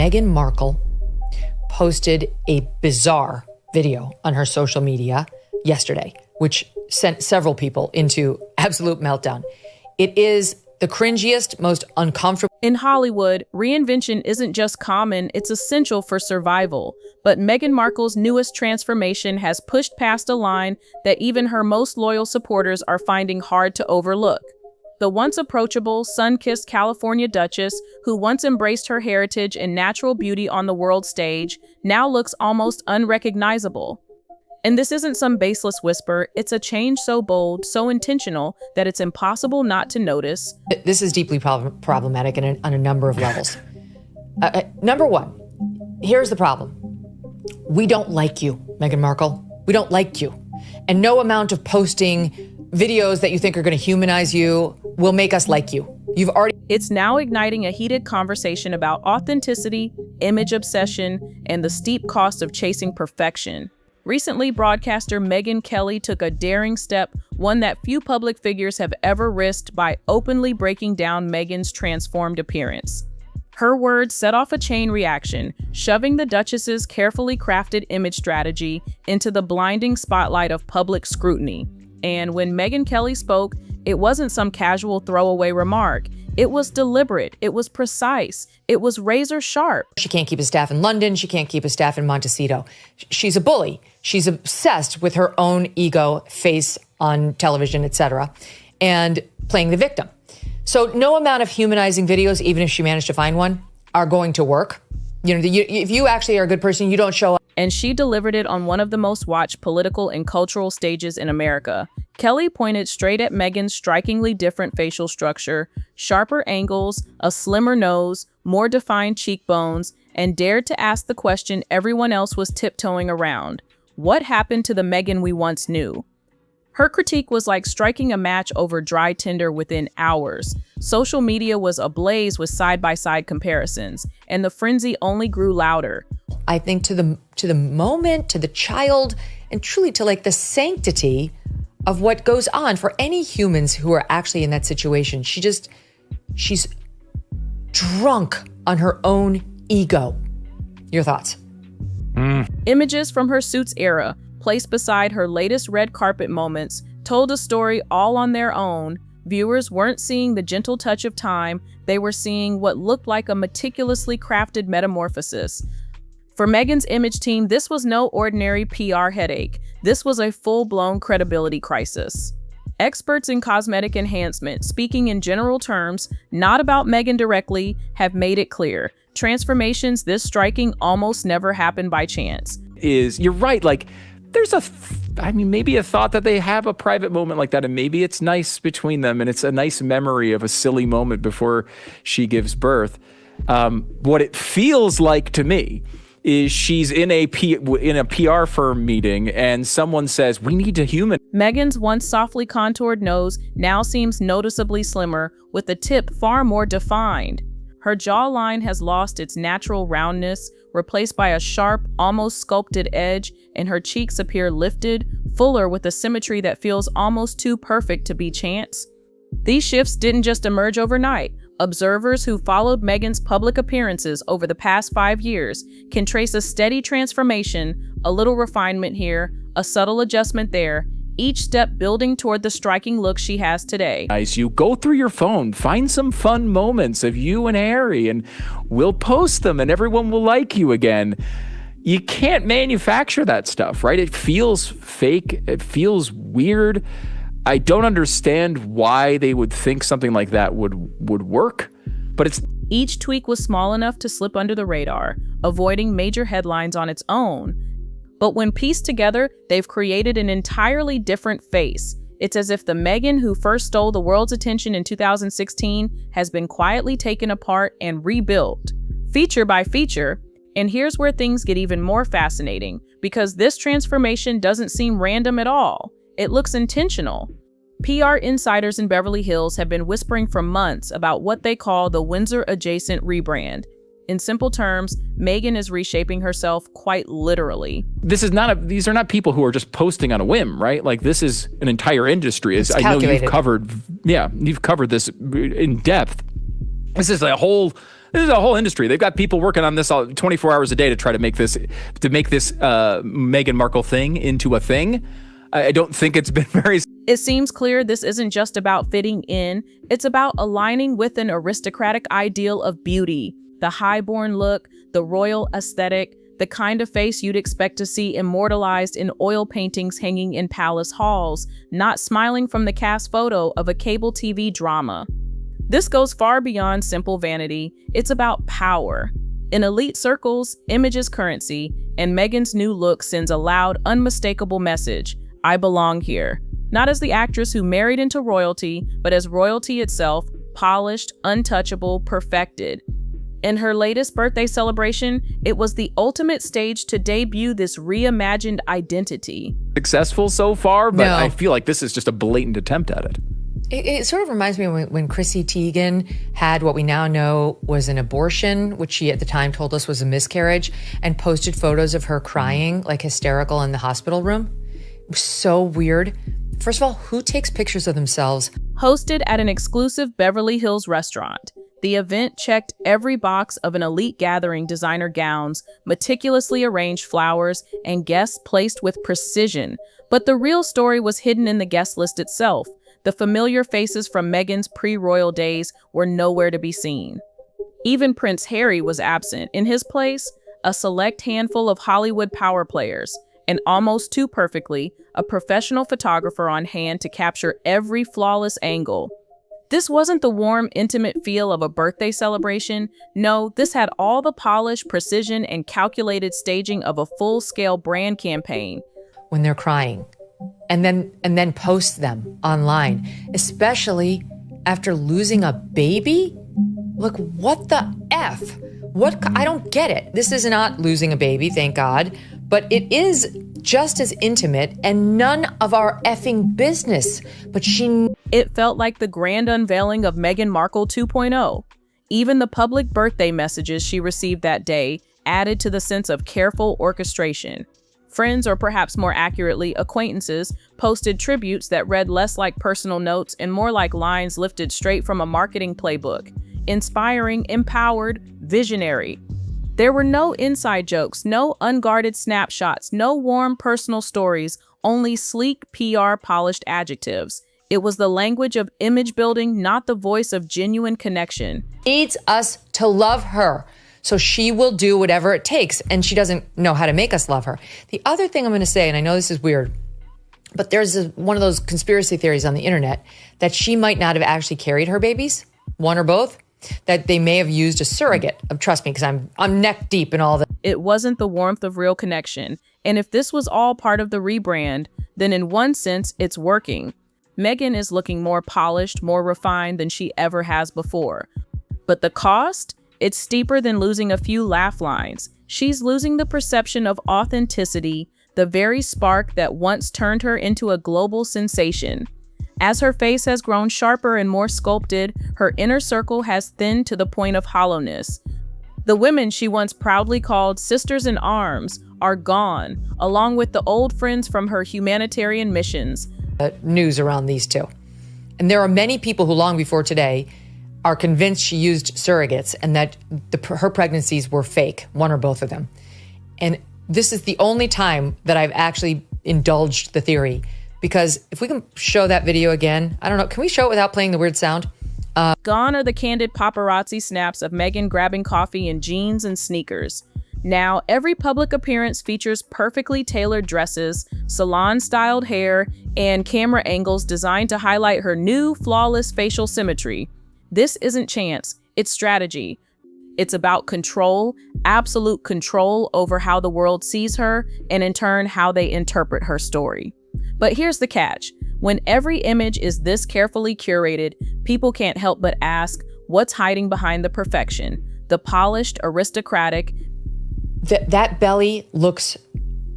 Meghan Markle posted a bizarre video on her social media yesterday, which sent several people into absolute meltdown. It is the cringiest, most uncomfortable. In Hollywood, reinvention isn't just common, it's essential for survival. But Meghan Markle's newest transformation has pushed past a line that even her most loyal supporters are finding hard to overlook. The once approachable, sun-kissed California duchess, who once embraced her heritage and natural beauty on the world stage, now looks almost unrecognizable. And this isn't some baseless whisper, it's a change so bold, so intentional, that it's impossible not to notice. This is deeply problematic on a number of levels. Number one, here's the problem. We don't like you, Meghan Markle. We don't like you. And no amount of posting videos that you think are going to humanize you will make us like you. It's now igniting a heated conversation about authenticity, image obsession, and the steep cost of chasing perfection. Recently, broadcaster Megyn Kelly took a daring step, one that few public figures have ever risked, by openly breaking down Meghan's transformed appearance. Her words set off a chain reaction, shoving the Duchess's carefully crafted image strategy into the blinding spotlight of public scrutiny. And when Megyn Kelly spoke, it wasn't some casual throwaway remark. It was deliberate, it was precise, it was razor sharp. She can't keep a staff in London, she can't keep a staff in Montecito. She's a bully. She's obsessed with her own ego, face on television, etc., and playing the victim. So no amount of humanizing videos, even if she managed to find one, are going to work. If you actually are a good person, you don't show up. And she delivered it on one of the most watched political and cultural stages in America. Kelly pointed straight at Meghan's strikingly different facial structure, sharper angles, a slimmer nose, more defined cheekbones, and dared to ask the question everyone else was tiptoeing around. What happened to the Megyn we once knew? Her critique was like striking a match over dry tinder within hours. Social media was ablaze with side-by-side comparisons, and the frenzy only grew louder. I think to the moment, to the child, and truly to like the sanctity of what goes on for any humans who are actually in that situation. She's drunk on her own ego. Your thoughts? Images from her Suits era, placed beside her latest red carpet moments, told a story all on their own. Viewers weren't seeing the gentle touch of time, they were seeing what looked like a meticulously crafted metamorphosis. For Meghan's image team, this was no ordinary PR headache. This was a full-blown credibility crisis. Experts in cosmetic enhancement, speaking in general terms, not about Meghan directly, have made it clear. Transformations this striking almost never happen by chance. You're right, like, there's maybe a thought that they have a private moment like that, and maybe it's nice between them, and it's a nice memory of a silly moment before she gives birth. What it feels like to me is she's in a PR firm meeting, and someone says, we need to human. Meghan's once softly contoured nose now seems noticeably slimmer, with the tip far more defined. Her jawline has lost its natural roundness, replaced by a sharp, almost sculpted edge, and her cheeks appear lifted, fuller, with a symmetry that feels almost too perfect to be chance. These shifts didn't just emerge overnight. Observers who followed Meghan's public appearances over the past 5 years can trace a steady transformation, a little refinement here, a subtle adjustment there, each step building toward the striking look she has today. As you go through your phone, find some fun moments of you and Harry, and we'll post them and everyone will like you again. You can't manufacture that stuff, right? It feels fake. It feels weird. I don't understand why they would think something like that would work, but it's... Each tweak was small enough to slip under the radar, avoiding major headlines on its own. But when pieced together, they've created an entirely different face. It's as if the Megyn who first stole the world's attention in 2016 has been quietly taken apart and rebuilt, feature by feature. And here's where things get even more fascinating, because this transformation doesn't seem random at all. It looks intentional. PR insiders in Beverly Hills have been whispering for months about what they call the Windsor-adjacent rebrand. In simple terms, Megyn is reshaping herself quite literally. These are not people who are just posting on a whim, right? Like, this is an entire industry. It's I know calculated. you've covered this in depth. This is a whole This is a whole industry. They've got people working on this all 24 hours a day to try to make this Meghan Markle thing into a thing. I don't think it's been very... It seems clear this isn't just about fitting in. It's about aligning with an aristocratic ideal of beauty, the highborn look, the royal aesthetic, the kind of face you'd expect to see immortalized in oil paintings hanging in palace halls, not smiling from the cast photo of a cable TV drama. This goes far beyond simple vanity. It's about power. In elite circles, image is currency, and Meghan's new look sends a loud, unmistakable message. I belong here. Not as the actress who married into royalty, but as royalty itself, polished, untouchable, perfected. In her latest birthday celebration, it was the ultimate stage to debut this reimagined identity. Successful so far, but No. I feel like this is just a blatant attempt at it. It sort of reminds me when Chrissy Teigen had what we now know was an abortion, which she at the time told us was a miscarriage, and posted photos of her crying, like hysterical in the hospital room. It was so weird. First of all, who takes pictures of themselves? Hosted at an exclusive Beverly Hills restaurant, the event checked every box of an elite gathering: designer gowns, meticulously arranged flowers, and guests placed with precision. But the real story was hidden in the guest list itself. The familiar faces from Meghan's pre-royal days were nowhere to be seen. Even Prince Harry was absent. In his place, a select handful of Hollywood power players, and almost too perfectly, a professional photographer on hand to capture every flawless angle. This wasn't the warm, intimate feel of a birthday celebration. No, this had all the polish, precision, and calculated staging of a full-scale brand campaign. When they're crying, and then post them online, especially after losing a baby. Look, what the F? I don't get it. This is not losing a baby, thank God, but it is just as intimate and none of our effing business. But It felt like the grand unveiling of Meghan Markle 2.0. Even the public birthday messages she received that day added to the sense of careful orchestration. Friends, or perhaps more accurately, acquaintances, posted tributes that read less like personal notes and more like lines lifted straight from a marketing playbook. Inspiring, empowered, visionary. There were no inside jokes, no unguarded snapshots, no warm personal stories, only sleek PR polished adjectives. It was the language of image building, not the voice of genuine connection. needs us to love her. So she will do whatever it takes, and she doesn't know how to make us love her. The other thing I'm going to say, and I know this is weird, but there's one of those conspiracy theories on the internet that she might not have actually carried her babies, one or both, that they may have used a surrogate. Trust me, because I'm neck deep in all that. It wasn't the warmth of real connection. And if this was all part of the rebrand, then in one sense, it's working. Meghan is looking more polished, more refined than she ever has before. But the cost? It's steeper than losing a few laugh lines. She's losing the perception of authenticity, the very spark that once turned her into a global sensation. As her face has grown sharper and more sculpted, her inner circle has thinned to the point of hollowness. The women she once proudly called sisters in arms are gone, along with the old friends from her humanitarian missions. News around these two. And there are many people who long before today are convinced she used surrogates and that her pregnancies were fake, one or both of them. And this is the only time that I've actually indulged the theory, because if we can show that video again, I don't know, can we show it without playing the weird sound? Gone are the candid paparazzi snaps of Meghan grabbing coffee in jeans and sneakers. Now, every public appearance features perfectly tailored dresses, salon-styled hair, and camera angles designed to highlight her new, flawless facial symmetry. This isn't chance, it's strategy. It's about control, absolute control over how the world sees her, and in turn, how they interpret her story. But here's the catch. When every image is this carefully curated, people can't help but ask, what's hiding behind the perfection? The polished, aristocratic. That belly looks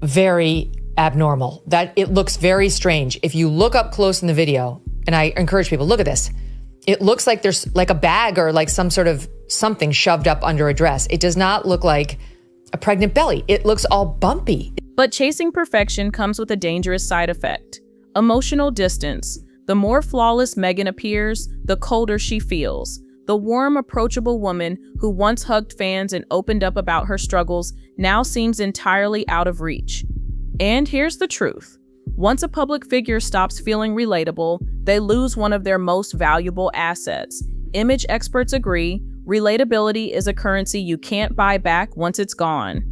very abnormal. That it looks very strange. If you look up close in the video, and I encourage people, look at this. It looks like there's like a bag or like some sort of something shoved up under a dress. It does not look like a pregnant belly. It looks all bumpy. But chasing perfection comes with a dangerous side effect. Emotional distance. The more flawless Meghan appears, the colder she feels. The warm, approachable woman who once hugged fans and opened up about her struggles now seems entirely out of reach. And here's the truth. Once a public figure stops feeling relatable, they lose one of their most valuable assets. Image experts agree, relatability is a currency you can't buy back once it's gone.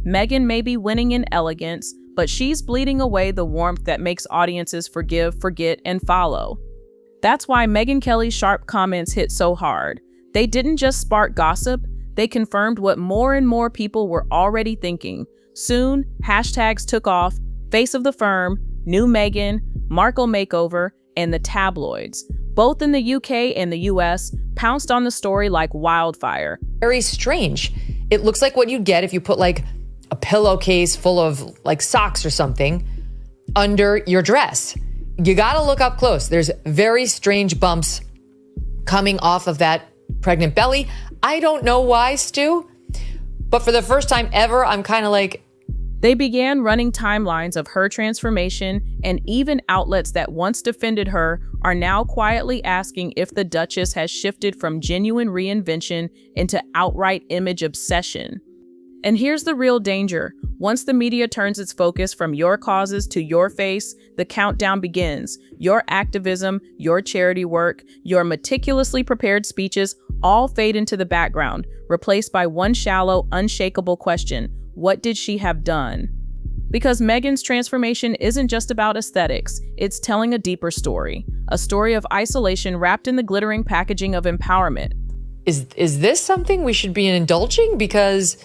Megyn may be winning in elegance, but she's bleeding away the warmth that makes audiences forgive, forget, and follow. That's why Megyn Kelly's sharp comments hit so hard. They didn't just spark gossip, they confirmed what more and more people were already thinking. Soon, hashtags took off, face of the firm, new Megyn, Markle makeover, and the tabloids, both in the UK and the US, pounced on the story like wildfire. Very strange. It looks like what you'd get if you put like a pillowcase full of like socks or something under your dress. You gotta look up close. There's very strange bumps coming off of that pregnant belly. I don't know why, Stu, but for the first time ever, I'm kind of like... They began running timelines of her transformation, and even outlets that once defended her are now quietly asking if the Duchess has shifted from genuine reinvention into outright image obsession. And here's the real danger. Once the media turns its focus from your causes to your face, the countdown begins. Your activism, your charity work, your meticulously prepared speeches all fade into the background, replaced by one shallow, unshakable question. What did she have done? Because Megyn's transformation isn't just about aesthetics, it's telling a deeper story. A story of isolation wrapped in the glittering packaging of empowerment. Is this something we should be indulging? Because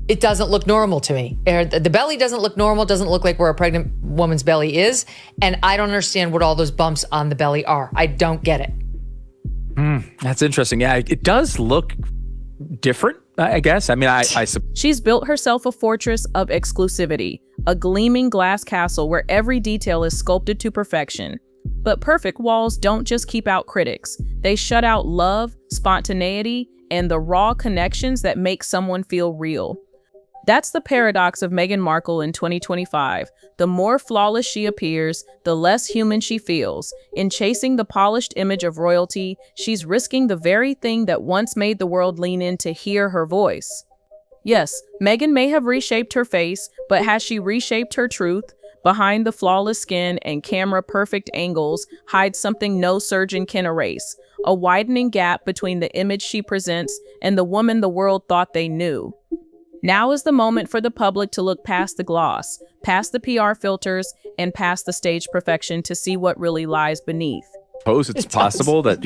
it doesn't look normal to me. The belly doesn't look normal, doesn't look like where a pregnant woman's belly is. And I don't understand what all those bumps on the belly are. I don't get it. That's interesting. Yeah, it does look different, I guess. I mean, She's built herself a fortress of exclusivity, a gleaming glass castle where every detail is sculpted to perfection. But perfect walls don't just keep out critics. They shut out love, spontaneity, and the raw connections that make someone feel real. That's the paradox of Meghan Markle in 2025. The more flawless she appears, the less human she feels. In chasing the polished image of royalty, she's risking the very thing that once made the world lean in to hear her voice. Yes, Megyn may have reshaped her face, but has she reshaped her truth? Behind the flawless skin and camera-perfect angles hides something no surgeon can erase, a widening gap between the image she presents and the woman the world thought they knew. Now is the moment for the public to look past the gloss, past the PR filters, and past the stage perfection to see what really lies beneath. Suppose it's possible that,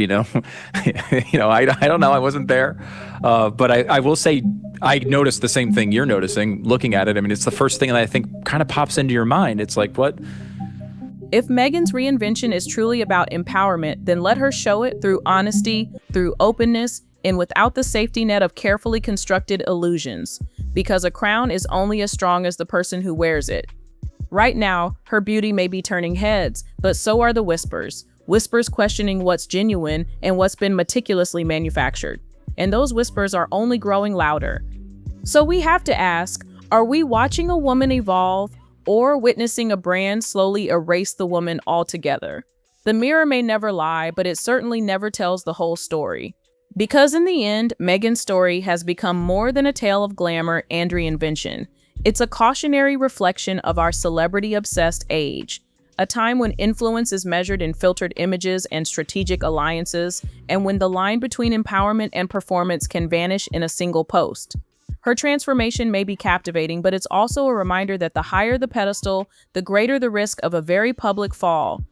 I don't know. I wasn't there. But I will say I noticed the same thing you're noticing looking at it. I mean, it's the first thing that I think kind of pops into your mind. It's like, what? If Megyn's reinvention is truly about empowerment, then let her show it through honesty, through openness, and without the safety net of carefully constructed illusions. Because a crown is only as strong as the person who wears it. Right now, her beauty may be turning heads, but so are the whispers. Whispers questioning what's genuine and what's been meticulously manufactured. And those whispers are only growing louder. So we have to ask, are we watching a woman evolve or witnessing a brand slowly erase the woman altogether? The mirror may never lie, but it certainly never tells the whole story. Because in the end, Megyn's story has become more than a tale of glamour and reinvention. It's a cautionary reflection of our celebrity-obsessed age, a time when influence is measured in filtered images and strategic alliances, and when the line between empowerment and performance can vanish in a single post. Her transformation may be captivating, but it's also a reminder that the higher the pedestal, the greater the risk of a very public fall.